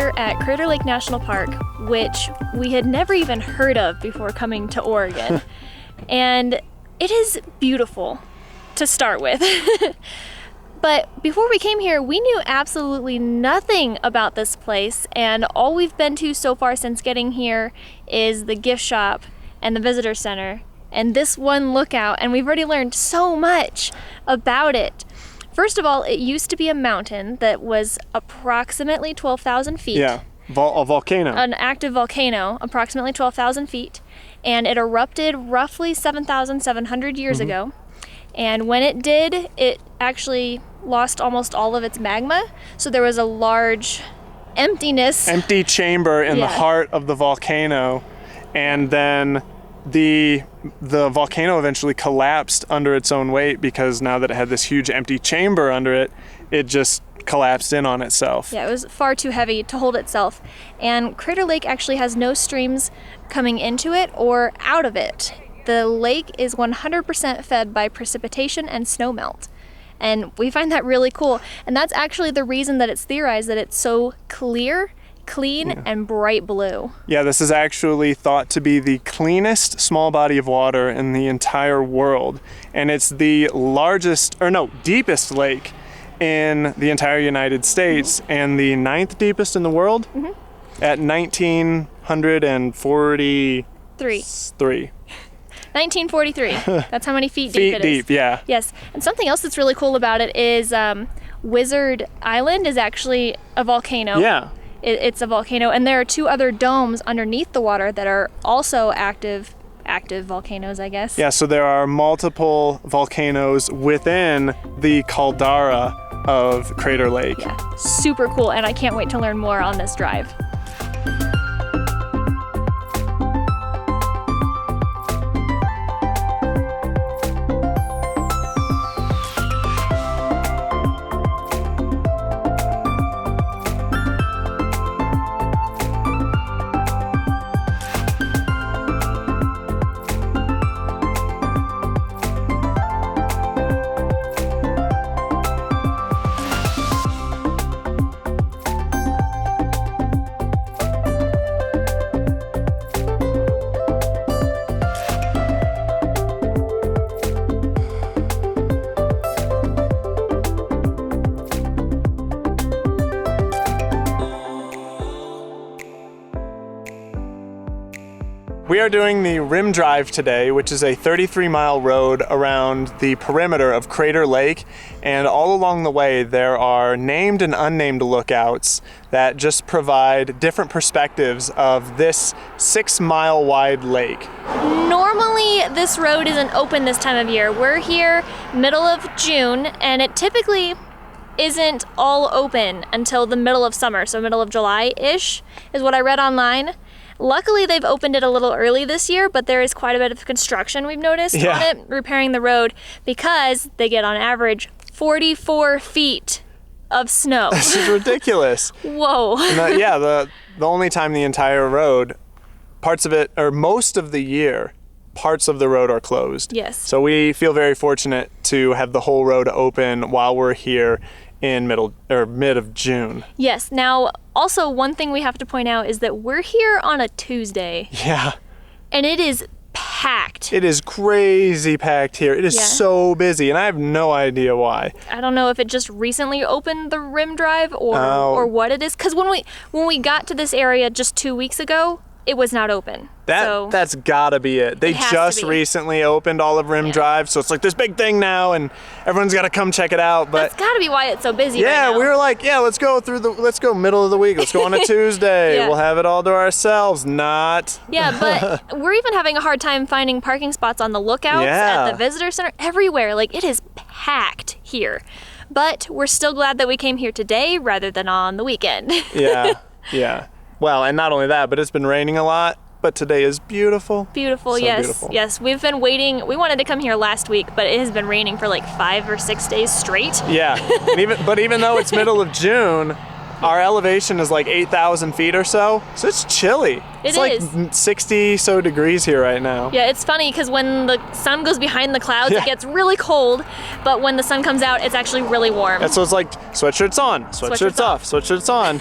here at Crater Lake National Park, which we had never even heard of before coming to Oregon. And it is beautiful to start with. But before we came here, we knew absolutely nothing about this place, and all we've been to so far since getting here is the gift shop and the visitor center and this one lookout, and we've already learned so much about it. First of all, it used to be a mountain that was approximately 12,000 feet. Yeah, a volcano. An active volcano, approximately 12,000 feet, and it erupted roughly 7,700 years ago. And when it did, it actually lost almost all of its magma, so there was a large empty chamber in the heart of the volcano, and then the volcano eventually collapsed under its own weight, because now that it had this huge empty chamber under it, it just collapsed in on itself. Yeah, it was far too heavy to hold itself. And Crater Lake actually has no streams coming into it or out of it. The lake is 100% fed by precipitation and snowmelt. And we find that really cool. And that's actually the reason that it's theorized that it's so clear, clean, and bright blue. Yeah, this is actually thought to be the cleanest small body of water in the entire world. And it's the deepest lake in the entire United States, and the 9th deepest in the world at 1,943. 1943. That's how many feet deep it is. Feet deep, yeah. Yes. And something else that's really cool about it is Wizard Island is actually a volcano. Yeah. It's a volcano, and there are 2 other domes underneath the water that are also active volcanoes, I guess. Yeah, so there are multiple volcanoes within the caldera of Crater Lake. Yeah, super cool, and I can't wait to learn more on this drive. We are doing the Rim Drive today, which is a 33-mile road around the perimeter of Crater Lake, and all along the way there are named and unnamed lookouts that just provide different perspectives of this 6-mile wide lake. Normally this road isn't open this time of year. We're here middle of June, and it typically isn't all open until the middle of summer, so middle of July-ish is what I read online. Luckily, they've opened it a little early this year, but there is quite a bit of construction we've noticed on it, repairing the road, because they get on average 44 feet of snow. This is ridiculous. Whoa. And the only time the entire road, parts of it, or most of the year, parts of the road are closed. Yes. So we feel very fortunate to have the whole road open while we're here in mid of June. Yes. Now, also one thing we have to point out is that we're here on a Tuesday. Yeah. And it is packed. It is crazy packed here. It is so busy, and I have no idea why. I don't know if it just recently opened the Rim Drive or what it is. Because when we got to this area just 2 weeks ago, it was not open. That's gotta be it. They just recently opened all of Rim Drive, so it's like this big thing now, and everyone's gotta come check it out. But that's gotta be why it's so busy. Yeah, right now. We were like, let's go middle of the week. Let's go on a Tuesday. We'll have it all to ourselves. Not. Yeah, but we're even having a hard time finding parking spots on the lookouts, at the visitor center, everywhere. Like, it is packed here. But we're still glad that we came here today rather than on the weekend. Yeah. Well, and not only that, but it's been raining a lot. But today is beautiful. Beautiful, so yes. Beautiful. Yes, we've been waiting. We wanted to come here last week, but it has been raining for like 5 or 6 days straight. Yeah, and even though it's middle of June, our elevation is like 8,000 feet or so it's chilly. It's like 60 so degrees here right now. Yeah, it's funny because when the sun goes behind the clouds, it gets really cold, but when the sun comes out, it's actually really warm. And so it's like sweatshirts on, sweatshirts off, sweatshirts on.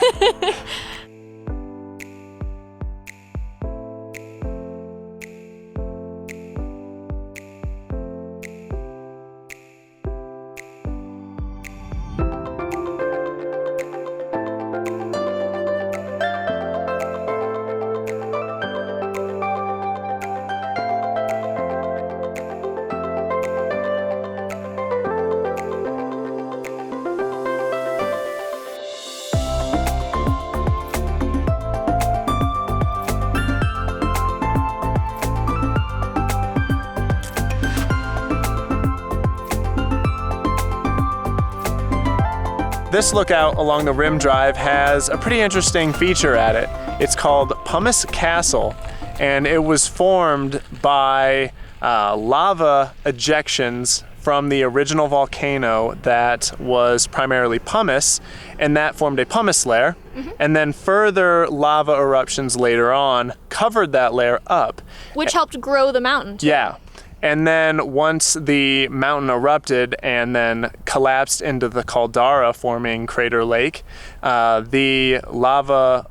This lookout along the rim drive has a pretty interesting feature at it. It's called Pumice Castle, and it was formed by lava ejections from the original volcano that was primarily pumice, and that formed a pumice layer. And then further lava eruptions later on covered that layer up. Which helped grow the mountain, too. Yeah. And then once the mountain erupted and then collapsed into the caldera, forming Crater Lake, the lava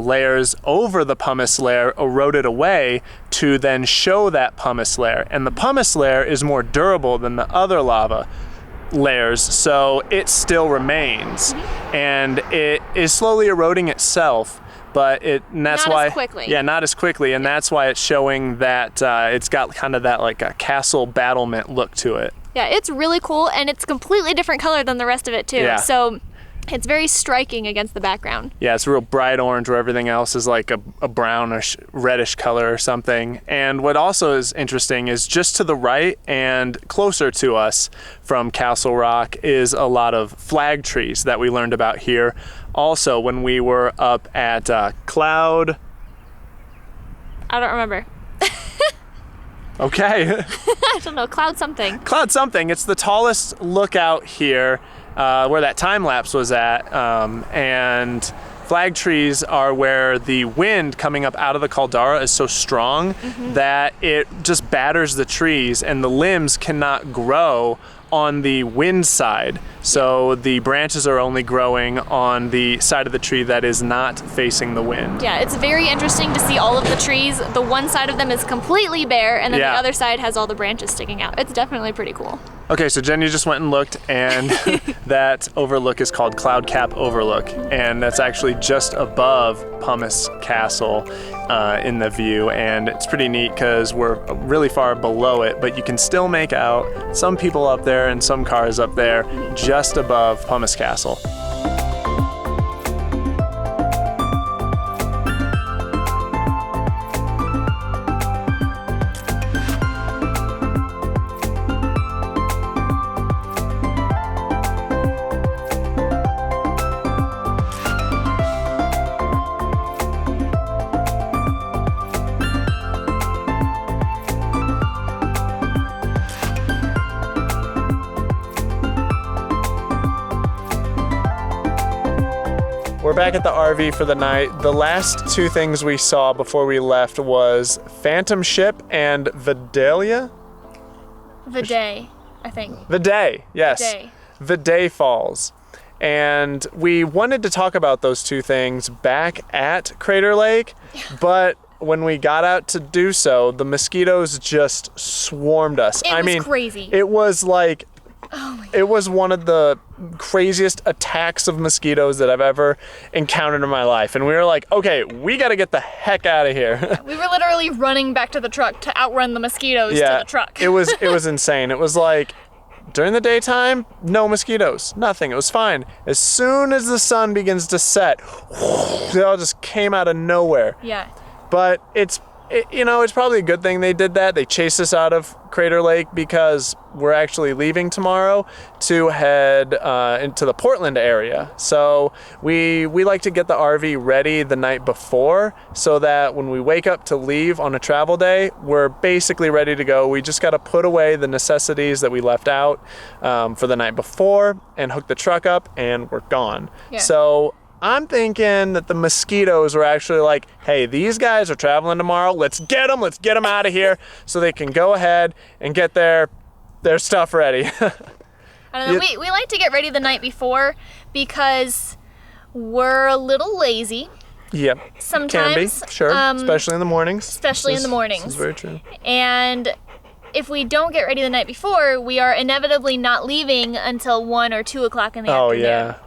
layers over the pumice layer eroded away to then show that pumice layer. And the pumice layer is more durable than the other lava layers, so it still remains. And it is slowly eroding itself, but that's not why as quickly. Yeah, not as quickly, and that's why it's showing that it's got kind of that like a castle battlement look to it. Yeah, it's really cool, and it's completely different color than the rest of it too. Yeah. So it's very striking against the background. Yeah, it's a real bright orange where everything else is like a brownish, reddish color or something. And what also is interesting is just to the right and closer to us from Castle Rock is a lot of flag trees that we learned about here. Also, when we were up at Cloud... I don't remember. Okay. I don't know, Cloud something. Cloud something. It's the tallest lookout here where that time lapse was at. And flag trees are where the wind coming up out of the caldera is so strong that it just batters the trees and the limbs cannot grow on the wind side. So the branches are only growing on the side of the tree that is not facing the wind. Yeah, it's very interesting to see all of the trees. The one side of them is completely bare, and then the other side has all the branches sticking out. It's definitely pretty cool. Okay, so Jen, you just went and looked, and that overlook is called Cloud Cap Overlook, and that's actually just above Pumice Castle in the view, and it's pretty neat because we're really far below it, but you can still make out some people up there and some cars up there just above Pumice Castle. We're back at the RV for the night. The last two things we saw before we left was Phantom Ship and Vidalia? Viday, I think. Viday, yes. Viday. Viday Falls. And we wanted to talk about those two things back at Crater Lake, but when we got out to do so, the mosquitoes just swarmed us. It was crazy. It was like, oh my God. it was one of the craziest attacks of mosquitoes that I've ever encountered in my life. And we were like, okay, we got to get the heck out of here. We were literally running back to the truck to outrun the mosquitoes to the truck. it was insane. It was like, during the daytime, no mosquitoes, nothing. It was fine. As soon as the sun begins to set, they all just came out of nowhere. Yeah. But it's probably a good thing they did that. They chased us out of Crater Lake because we're actually leaving tomorrow to head into the Portland area. So we like to get the RV ready the night before so that when we wake up to leave on a travel day, we're basically ready to go. We just got to put away the necessities that we left out for the night before and hook the truck up, and we're gone. Yeah. So I'm thinking that the mosquitoes were actually like, hey, these guys are traveling tomorrow. Let's get them out of here so they can go ahead and get their stuff ready. I don't know. We like to get ready the night before because we're a little lazy. Yep. Sometimes. Can be, sure. Especially in the mornings. Especially in the mornings. This is very true. And if we don't get ready the night before, we are inevitably not leaving until 1 or 2 o'clock in the afternoon. Oh, yeah.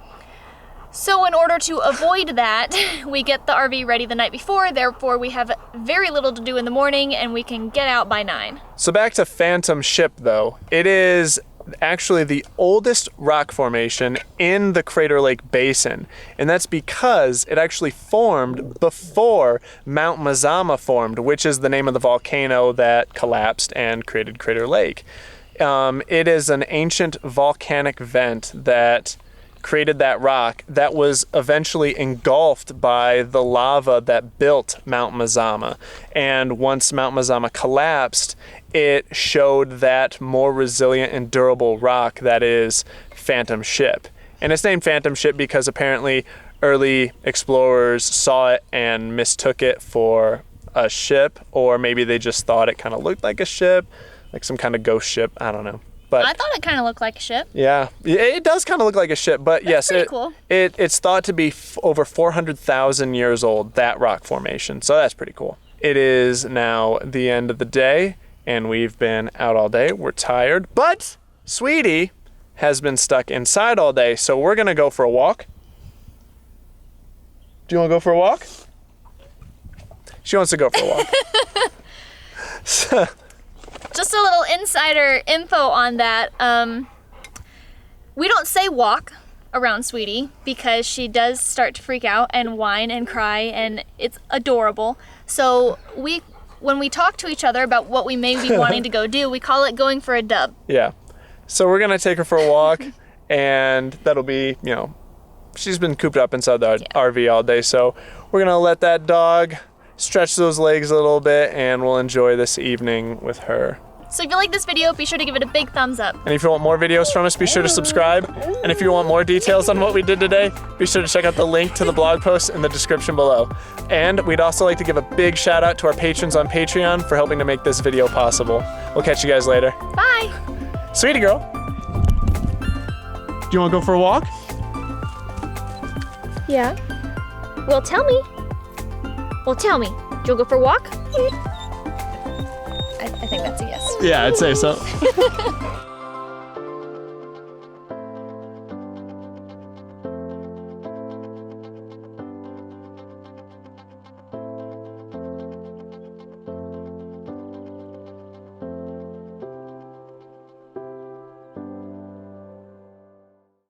So in order to avoid that, we get the RV ready the night before, therefore we have very little to do in the morning and we can get out by 9. So back to Phantom Ship though. It is actually the oldest rock formation in the Crater Lake Basin. And that's because it actually formed before Mount Mazama formed, which is the name of the volcano that collapsed and created Crater Lake. It is an ancient volcanic vent that created that rock that was eventually engulfed by the lava that built Mount Mazama. And once Mount Mazama collapsed, it showed that more resilient and durable rock that is Phantom Ship. And it's named Phantom Ship because apparently early explorers saw it and mistook it for a ship, or maybe they just thought it kind of looked like a ship, like some kind of ghost ship. I don't know. But I thought it kind of looked like a ship. yeah, it does kind of look like a ship, but That's yes, cool. It's thought to be over 400,000 years old, that rock formation. So that's pretty cool. It is now the end of the day, and we've been out all day. We're tired, but Sweetie has been stuck inside all day, so we're gonna go for a walk. Do you want to go for a walk? She wants to go for a walk. So, Just a little insider info on that. We don't say walk around Sweetie because she does start to freak out and whine and cry, and it's adorable. So when we talk to each other about what we may be wanting to go do, we call it going for a dub. yeah. So we're gonna take her for a walk, and that'll be, she's been cooped up inside the RV all day, so we're gonna let that dog stretch those legs a little bit, and we'll enjoy this evening with her. So if you like this video, be sure to give it a big thumbs up. And if you want more videos from us, be sure to subscribe. And if you want more details on what we did today, be sure to check out the link to the blog post in the description below. And we'd also like to give a big shout out to our patrons on Patreon for helping to make this video possible. We'll catch you guys later. Bye! Sweetie girl, do you want to go for a walk? Yeah. Well, tell me. Do you want to go for a walk? I think that's a yes. Yeah, I'd say so.